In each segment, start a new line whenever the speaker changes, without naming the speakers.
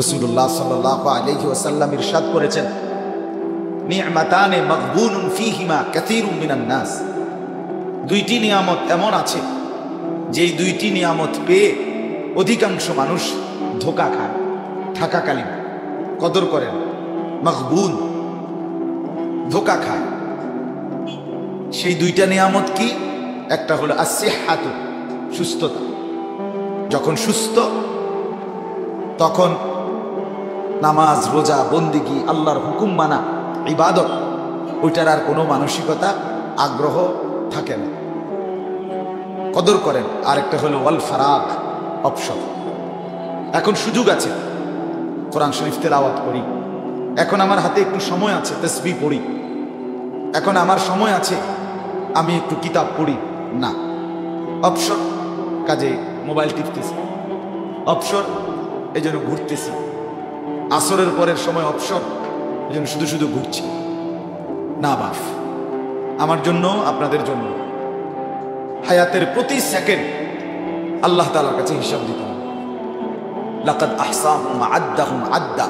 রাসূলুল্লাহ সাল্লাল্লাহু আলাইহি ওয়াসাল্লাম ইরশাদ করেছেন, নি'মাতানে মাগবুনুন ফীহিমা কাসীরুম মিনান নাস। দুইটি নিয়ামত এমন আছে যেই দুইটি নিয়ামত পেয়ে অধিকাংশ মানুষ ধোঁকা খায়, থাকাকালীন কদর করেন। মাগবুন, ধোঁকা খায়। সেই দুইটা নিয়ামত কি? একটা হলো আসিহাতু, সুস্থতা। যখন সুস্থ তখন নামাজ, রোজা, বন্দিগি, আল্লাহর হুকুম মানা, ইবাদত, ওইটার আর কোনো মানসিকতা, আগ্রহ থাকে না, কদর করেন। আরেকটা হলো ওয়াল ফারাগ, অবসর। এখন সুযোগ আছে, কোরআন শরীফ তেলাওয়াত করি, এখন আমার হাতে একটু সময় আছে, তাসবিহ পড়ি, এখন আমার সময় আছে, আমি একটু কিতাব পড়ি না, অবসর। কাজে মোবাইল টিপতেছি, অবসর, এই জন্য ঘুরতেছি। আসরের পরের সময় অবসর, এই জন্য শুধু শুধু ঘুরছি না। বাফ, আমার জন্য, আপনাদের জন্য হায়াতের প্রতি সেকেন্ড আল্লাহ তাআলার কাছে হিসাব দিতে হবে। লাকাদ আহসাহুম আদ্দাহুম আদ্দা।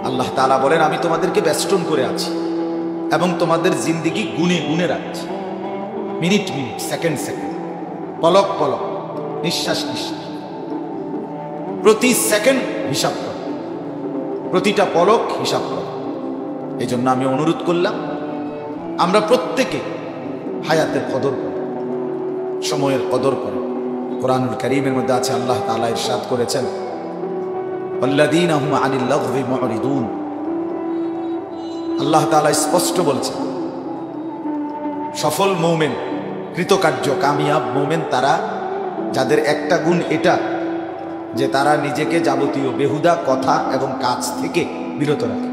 আল্লাহ তাআলা বলেন, আমি তোমাদেরকে বেষ্টন করে আছি এবং তোমাদের জিন্দেগি গুনে গুনে রাখছি। মিনিট মিনিট, সেকেন্ড সেকেন্ড, পলক পলক, নিঃশ্বাস নিঃশ্বাস, প্রতি সেকেন্ড হিসাব কর, প্রতিটা পলক হিসাব কর। এই জন্য আমি অনুরোধ করলাম, আমরা প্রত্যেকে হায়াতের কদর করি, সময়ের কদর করি। কোরআনুল কারীমের মধ্যে আছে, আল্লাহ তাআলা ইরশাদ করেছেন, ওয়াল্লাযীনা হুম আনিল লাগযি মুরিদুন। আল্লাহ তাআলা স্পষ্ট বলছেন, সফল মুমিন, কৃতকার্য, কামিয়াব মুমিন তারা যাদের একটা গুণ এটা যে তারা নিজেকে যাবতীয় বেহুদা কথা এবং কাজ থেকে বিরত রাখে।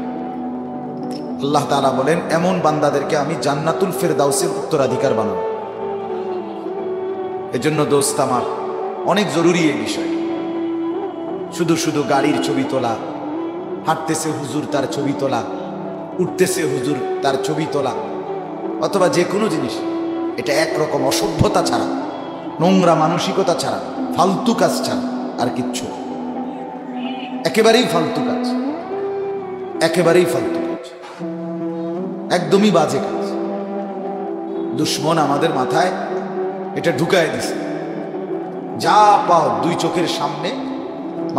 আল্লাহ তাআলা বলেন, এমন বান্দাদেরকে আমি জান্নাতুল ফেরদাউসের উত্তরাধিকার বানাবো। এজন্য দোস্ত আমার, অনেক জরুরি এই বিষয়। শুধু শুধু গাড়ির ছবি তোলা, হাঁটতেছে হুজুর তার ছবি তোলা, উঠতেছে হুজুর তার ছবি তোলা, অথবা যে কোনো জিনিস, এটা একরকম অসভ্যতা ছাড়া, নোংরা মানসিকতা ছাড়া, ফালতু কাজ ছাড়া আর কিচ্ছু। একেবারেই ফালতু কাজ, একেবারেই ফালতু কাজ, একদমই বাজে কাজ। দুশ্মন আমাদের মাথায় এটা ঢুকায় দিছে। যা পাও দুই চোখের সামনে,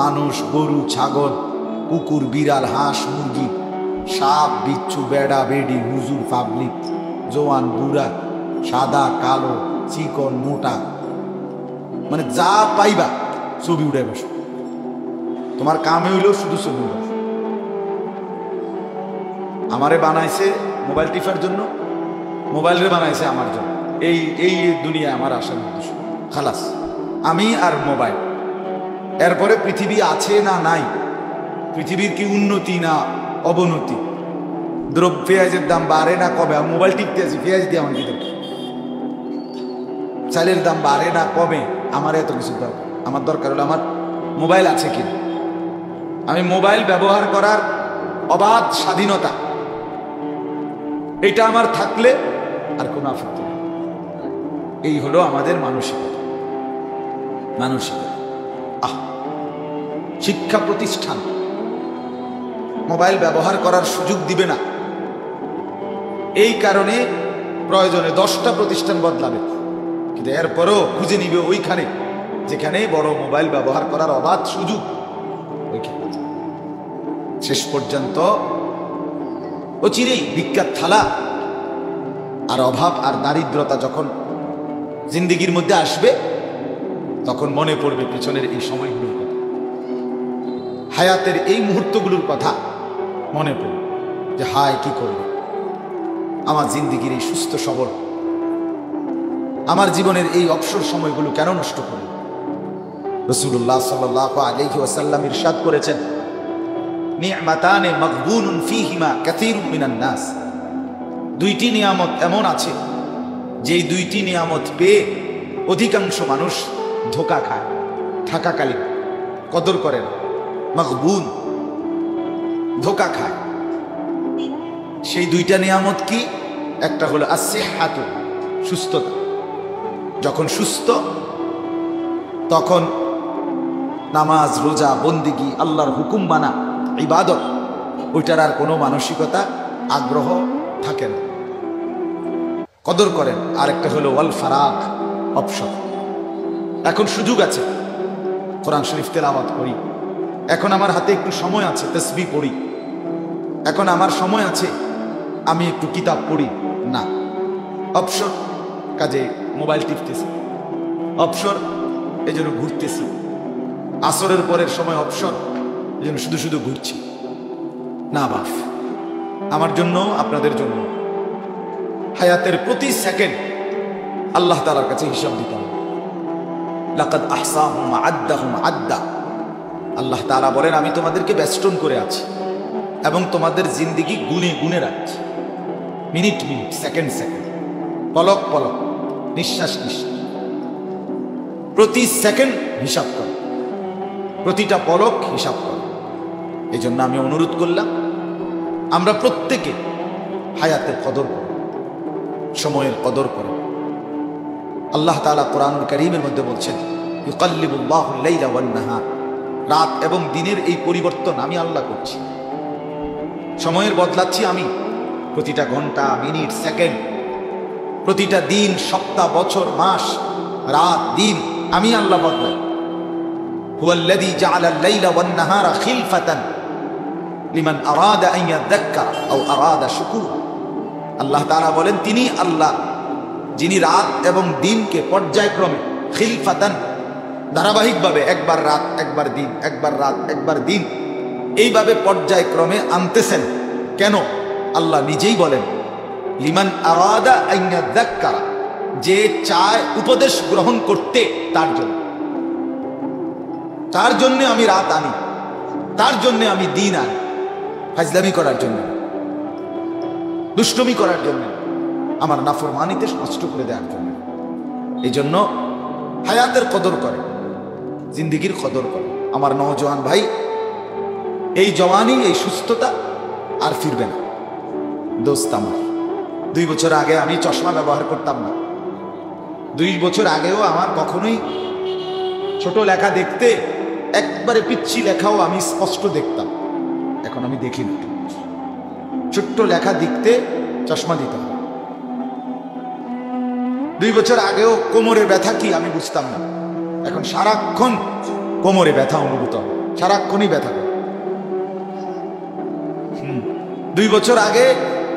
মানুষ, গরু, ছাগল, কুকুর, বিড়াল, হাঁস, মুরগি, সাপ, বিচ্ছু, বেড়া, বেডি, হুজুর, পাবলিক, জওয়ান, বুড়া, সাদা, কালো, চিকন, মোটা, মানে যা পাইবা ছবি উঠে বসো। তোমার কামে হইলেও শুধু ছবি উঠে। আমারে বানাইছে মোবাইল টিপার জন্য, মোবাইলের বানাইছে আমার জন্য। এই এই দুনিয়ায় আমার আসার উদ্দেশ্য খালাস, আমি আর মোবাইল। এরপরে পৃথিবী আছে না নাই, পৃথিবীর কি উন্নতি না অবনতি, পেঁয়াজের দাম বাড়ে না কমে, মোবাইল টিপতে আছি, পেঁয়াজ দিয়ে আমার কি দরকার, চালের দাম বাড়ে না কমে, আমার এত কিছু দরকার। আমার দরকার হলো আমার মোবাইল আছে কিনা, আমি মোবাইল ব্যবহার করার অবাধ স্বাধীনতা, এটা আমার থাকলে আর কোনো আপত্তি নেই। এই হলো আমাদের মানসিকতা। মানসিকতা শিক্ষা প্রতিষ্ঠান মোবাইল ব্যবহার করার সুযোগ দিবে না, এই কারণে প্রয়োজনে 10টা প্রতিষ্ঠান বদলাবে, কিন্তু এরপরও খুঁজে নিবে ওইখানে যেখানে বড় মোবাইল ব্যবহার করার অবাধ সুযোগ, ওইখানে। শেষ পর্যন্ত অচিরেই ভিক্ষার থালা আর অভাব আর দারিদ্রতা যখন জিন্দেগির মধ্যে আসবে, তখন মনে পড়বে পিছনের এই সময়গুলোর কথা, হায়াতের এই মুহূর্তগুলোর কথা মনে পড়বে যে হায় কি করবে, আমার জিন্দেগির এই সুস্থ সবল, আমার জীবনের এই অবসর সময়গুলো কেন নষ্ট করবে। রাসূলুল্লাহ সাল্লাল্লাহু আলাইহি ওয়াসাল্লাম ইরশাদ করেছেন, নি'মাতানে মাগবুনুন ফীহিমা কাসীরুম মিনান নাস। দুইটি নিয়ামত এমন আছে যেই দুইটি নিয়ামত পেয়ে অধিকাংশ মানুষ ধোঁকা খায়, থাকাকালীন কদর করে না। মাগবুন, ধোঁকা খায়। সেই দুইটা নিয়ামত কি? একটা হলো আসিহাতু, সুস্থতা। যখন সুস্থ তখন নামাজ রোজা বন্দিগি আল্লাহর হুকুম মানা ইবাদত, ওইটার আর কোনো মানসিকতা আগ্রহ থাকে না, কদর করেন। আরেকটা হলো ওয়াল ফারাগ, অবসর। এখন সুযোগ আছে, কোরআন শরীফ তেলাওয়াত করি, এখন আমার হাতে একটু সময় আছে, তাসবিহ পড়ি, এখন আমার সময় আছে, আমি একটু কিতাব পড়ি না। অবসর, কাজে মোবাইল টিপতেছি, অবসর এই জন্য ঘুরতেছি, আসরের পরের সময় অবসর এই জন্য শুধু শুধু ঘুরছি না। বাপ, আমার জন্য আপনাদের জন্য হায়াতের প্রতি সেকেন্ড আল্লাহ তাআলার কাছে হিসাব দিতে হবে। লাকাদ আহসাহুম আদ্দাহুম আদ্দা। আল্লাহ তাআলা বলেন, আমি তোমাদেরকে বেষ্টন করে আছি এবং তোমাদের জিন্দেগি গুনে গুনে রাখছি, মিনিট মিনিট, সেকেন্ড সেকেন্ড, পলক পলক, নিঃশ্বাস নিঃশ্বাস, প্রতি সেকেন্ড হিসাব করো, প্রতিটা পলক হিসাব করো। এই জন্য আমি অনুরোধ করলাম, আমরা প্রত্যেকে হায়াতের কদর করো, সময়ের কদর করো। আল্লাহ তাআলা কোরআনুল কারীমের মধ্যে বলছেন, ইউকাল্লিবুল্লাহুল লাইলা ওয়ান নাহার, রাত এবং দিনের এই পরিবর্তন আমি আল্লাহ করছি, সময়ের বদলাচ্ছি আমি, প্রতিটা ঘন্টা মিনিট সেকেন্ড, প্রতিটা দিন সপ্তাহ বছর মাস রাত দিন আমি আল্লাহ বদলাই। হুয়াল্লাযী জাআলাল লাইলা ওয়ান নাহারা খিলফাতান লিমান আরাদা আন ইয়াযাক্কারা আও আরাদা শুকুরা। আল্লাহ তাআলা বলেন, তিনি আল্লাহ যিনি রাত এবং দিনকে পর্যায়ক্রমে খিলফাতান, ধারাবাহিকভাবে একবার রাত একবার দিন, একবার রাত একবার দিন, এইভাবে পর্যায়ক্রমে আনতেছেন। কেন? আল্লাহ নিজেই বলেন, লিমান আরাদা আন ইয়াযাক্কারা, যে চায় উপদেশ গ্রহণ করতে, তার জন্য, তার জন্য আমি রাত আনি, তার জন্য আমি দিন আনি, ফাজলামি করার জন্য, দুষ্টুমি করার জন্য, আমার নাফরমানিতে নষ্ট করে দেওয়ার জন্য। এই জন্য হায়াতের কদর করে, জিন্দেগির কদর করে। আমার নওজোয়ান ভাই, এই জওয়ানি, এই সুস্থতা আর ফিরবে না। দোস্ত আমার, 2 বছর আগে আমি চশমা ব্যবহার করতাম না, 2 বছর আগেও আমার কখনোই ছোট লেখা দেখতে, একবারে পিচ্ছি লেখাও আমি স্পষ্ট দেখতাম, এখন আমি দেখি না। ছোট্ট লেখা দেখতে চশমা দিতে হবে। 2 বছর আগেও কোমরে ব্যথা কি আমি বুঝতাম না, এখন সারাক্ষণ কোমরে ব্যথা অনুভূত হয়, সারাক্ষণই ব্যথা করে। 2 বছর আগে,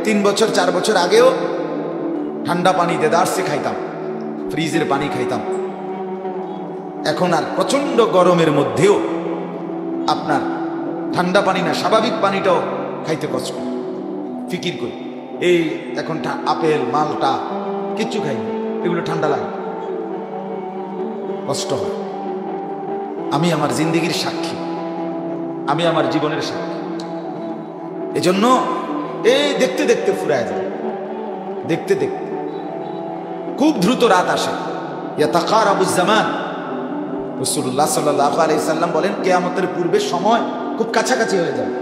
3 বছর 4 বছর আগেও ঠান্ডা পানি দেদারসে খাইতাম, ফ্রিজের পানি খাইতাম। এখন আর প্রচন্ড গরমের মধ্যেও আপনার ঠান্ডা পানি না, স্বাভাবিক পানিটাও খাইতে কষ্ট, ফিকির করি। এই এখন আপেল মালটা কিচ্ছু খাই না, এগুলো ঠান্ডা লাগে, কষ্ট হয়। আমি আমার জিন্দেগির সাক্ষী, আমি আমার জীবনের সাক্ষী। এজন্য এই দেখতে দেখতে ফুরায় যায়, দেখতে দেখতে খুব দ্রুত রাত আসে। ইয়াতাকারাবুজ জামান, রাসূলুল্লাহ সাল্লাল্লাহু আলাইহি সাল্লাম বলেন, কিয়ামতের পূর্বে সময় খুব কাছাকাছি হয়ে যাবে।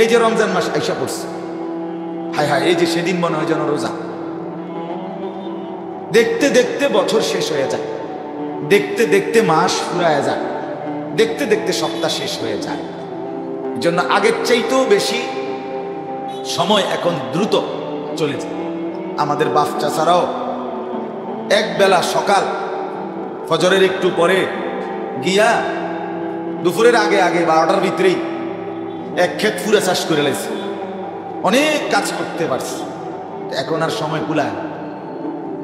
এই যে রমজান মাস আইসা পড়ছে, হায় হায়, এই যে সেদিন মনে হয় যেন রোজা। দেখতে দেখতে বছর শেষ হয়ে যায়, দেখতে দেখতে মাস ফুরায় যায়, দেখতে দেখতে সপ্তাহ শেষ হয়ে যায়। এই জন্য আগের চাইতেও বেশি সময় এখন দ্রুত চলে যায়। আমাদের বাপ চাচারাও এক বেলা সকাল ফজরের একটু পরে গিয়া দুপুরের আগে আগে 12টার ভিতরেই এক ক্ষেত ফুরা চাষ করে লাইছে, অনেক কাজ করতে পারছে। এখন আর সময় কুলায়,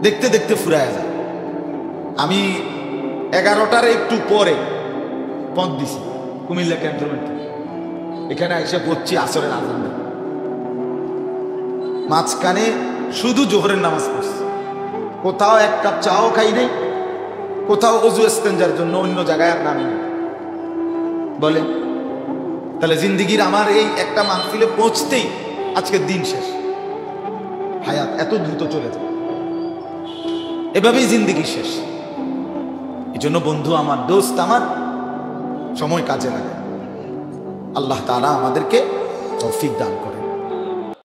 দেখতে দেখতে ফুরায় যায়। আমি 11টার একটু পরে পথ দিছি কুমিল্লা ক্যান্টনমেন্ট, এখানে এসে পড়ছি আসরের আজান, মাঝখানে শুধু জোহরের নামাজ পড়ছি, কোথাও এক কাপ চাও খাই নাই, কোথাও অজু ইস্তেঞ্জার জন্য অন্য জায়গায় আর নামি নেই। বলে তাহলে জিন্দিগির আমার এই একটা মাহফিলে পৌঁছতেই আজকের দিন শেষ। হায়াত এত দ্রুত চলে যায়, এভাবেই জিন্দিগি শেষ। এই জন্য বন্ধু আমার, দোস্ত আমার, সময় কাজে লাগে। আল্লাহ তাআলা আমাদেরকে তৌফিক দান করে।